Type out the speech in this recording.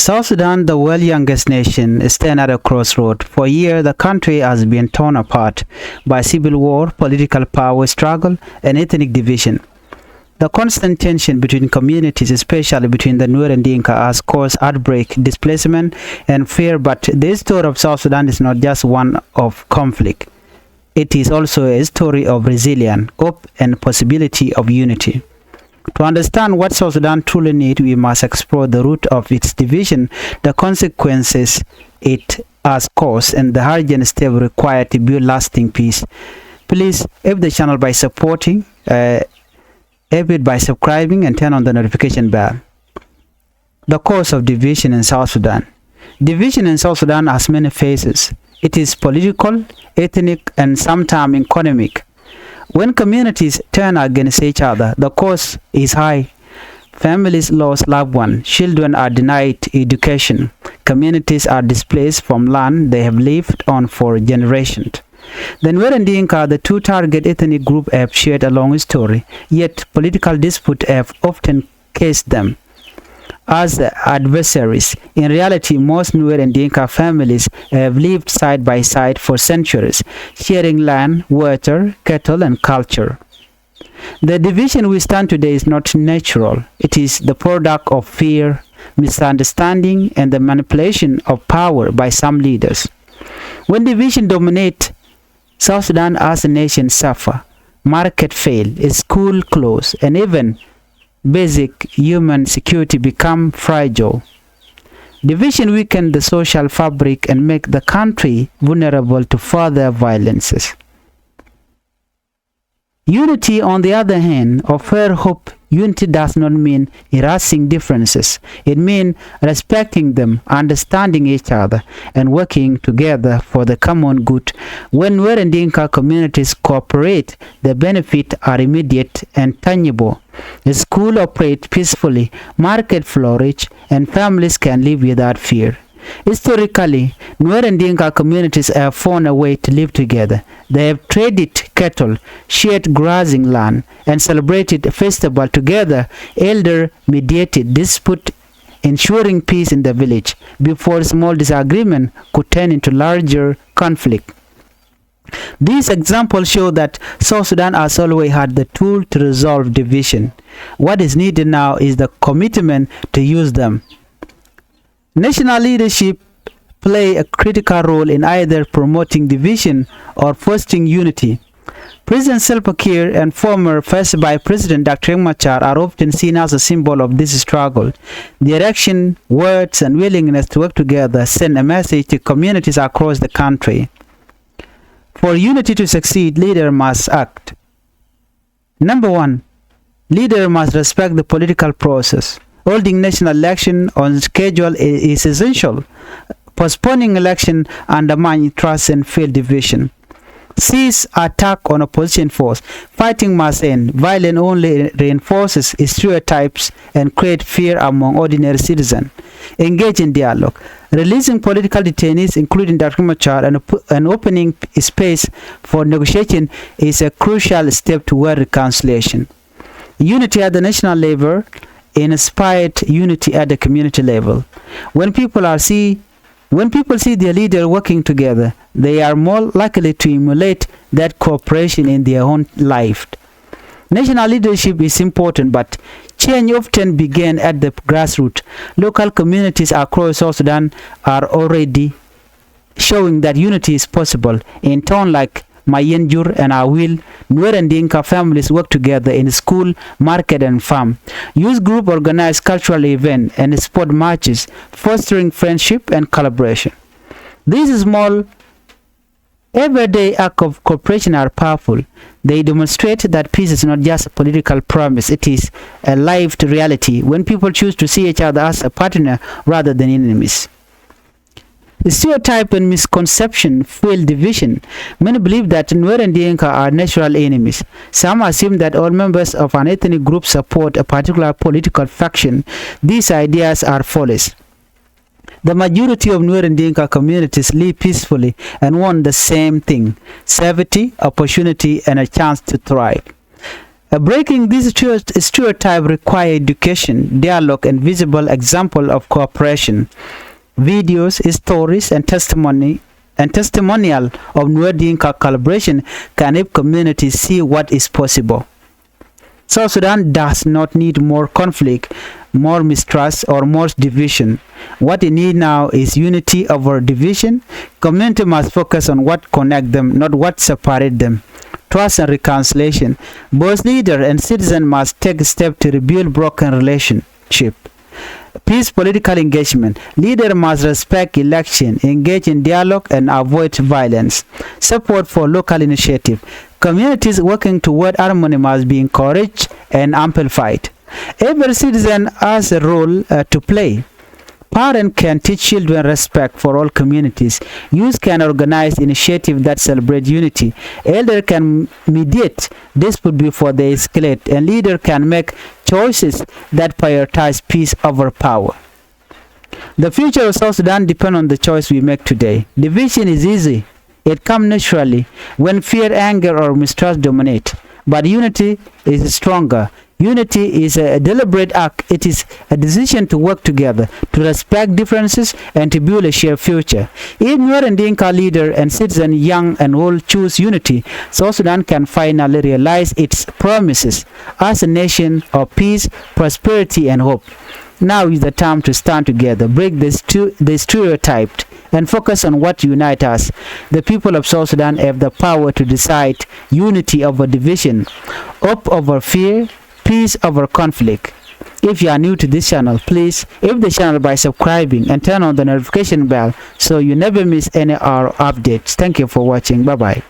South Sudan, the world's youngest nation, stands at a crossroad. For years, the country has been torn apart by civil war, political power struggle, and ethnic division. The constant tension between communities, especially between the Nuer and Dinka, has caused outbreak, displacement, and fear. But the story of South Sudan is not just one of conflict. It is also a story of resilience, hope, and possibility of unity. To understand what South Sudan truly needs, we must explore the root of its division, the consequences it has caused, and the urgent steps required to build lasting peace. Please help the channel by supporting, help it by subscribing, and turn on the notification bell. The cause of division in South Sudan. Division in South Sudan has many phases. It is political, ethnic, and sometimes economic. When communities turn against each other, the cost is high. Families lose loved ones, children are denied education, communities are displaced from land they have lived on for generations. The Nuer and Dinka, the two target ethnic groups, have shared a long story, yet political disputes have often cast them as adversaries. In reality, most Nuer and Dinka families have lived side by side for centuries, sharing land, water, cattle, and culture. The division we stand today is not natural. It is the product of fear, misunderstanding, and the manipulation of power by some leaders. When division dominates, South Sudan as a nation suffer. Market fail, school close, and even basic human security become fragile. Division weakens the social fabric and make the country vulnerable to further violences. Unity, on the other hand, offers hope. Unity does not mean erasing differences. It means respecting them, understanding each other, and working together for the common good. When Nuer and Dinka communities cooperate, the benefits are immediate and tangible. The school operates peacefully, market flourish, and families can live without fear. Historically, Nuer and Dinka communities have found a way to live together. They have traded cattle, shared grazing land, and celebrated festivals together. Elder mediated dispute, ensuring peace in the village before small disagreement could turn into larger conflict. These examples show that South Sudan has always had the tool to resolve division. What is needed now is the commitment to use them. National leadership play a critical role in either promoting division or fostering unity. President Salva Kiir and former First Vice President Dr. Machar are often seen as a symbol of this struggle. Their action, words, and willingness to work together send a message to communities across the country. For unity to succeed, leaders must act. Number one, leaders must respect the political process. Holding national election on schedule is essential. Postponing election undermines trust and fuel division. Cease attack on opposition force. Fighting must end. Violence only reinforces stereotypes and creates fear among ordinary citizens. Engage in dialogue. Releasing political detainees, including Dr. Machar, and opening space for negotiation is a crucial step toward reconciliation. Unity at the national level inspired unity at the community level. When people see their leader working together, they are more likely to emulate that cooperation in their own life. National leadership is important, but change often begins at the grassroots. Local communities across South Sudan are already showing that unity is possible. In towns like Mayenjur and Awil, Nuer and Dinka families work together in school, market, and farm. Youth group organize cultural events and sport matches, fostering friendship and collaboration. These small, everyday acts of cooperation are powerful. They demonstrate that peace is not just a political promise, it is a lived reality when people choose to see each other as a partner rather than enemies. The stereotype and misconception fuel division. Many believe that Nuer and Dinka are natural enemies. Some assume that all members of an ethnic group support a particular political faction. These ideas are false. The majority of Nuer and Dinka communities live peacefully and want the same thing: safety, opportunity, and a chance to thrive. Breaking this stereotype requires education, dialogue, and visible example of cooperation. Videos, stories, and testimonial of Nuer Dinka collaboration can help communities see what is possible. South Sudan does not need more conflict, more mistrust, or more division. What it needs now is unity over division. Community must focus on what connects them, not what separates them. Trust and reconciliation. Both leader and citizen must take a step to rebuild broken relationship. Peace, political engagement. Leader must respect election, engage in dialogue, and avoid violence. Support for local initiative. Communities working toward harmony must be encouraged and amplified. Every citizen has a role to play. Parents can teach children respect for all communities. Youth can organize initiatives that celebrate unity. Elders can mediate dispute before they escalate. And leaders can make choices that prioritize peace over power. The future of South Sudan depends on the choice we make today. Division is easy. It comes naturally when fear, anger, or mistrust dominate. But unity is stronger. Unity is a deliberate act. It is a decision to work together, to respect differences, and to build a shared future. If Nuer and Dinka leader and citizen, young and old, choose unity, South Sudan can finally realize its promises as a nation of peace, prosperity, and hope. Now is the time to stand together, break the stereotype, and focus on what unites us. The people of South Sudan have the power to decide unity over division, hope over fear, peace over conflict. If you are new to this channel, please help the channel by subscribing and turn on the notification bell so you never miss any of our updates. Thank you for watching. Bye bye.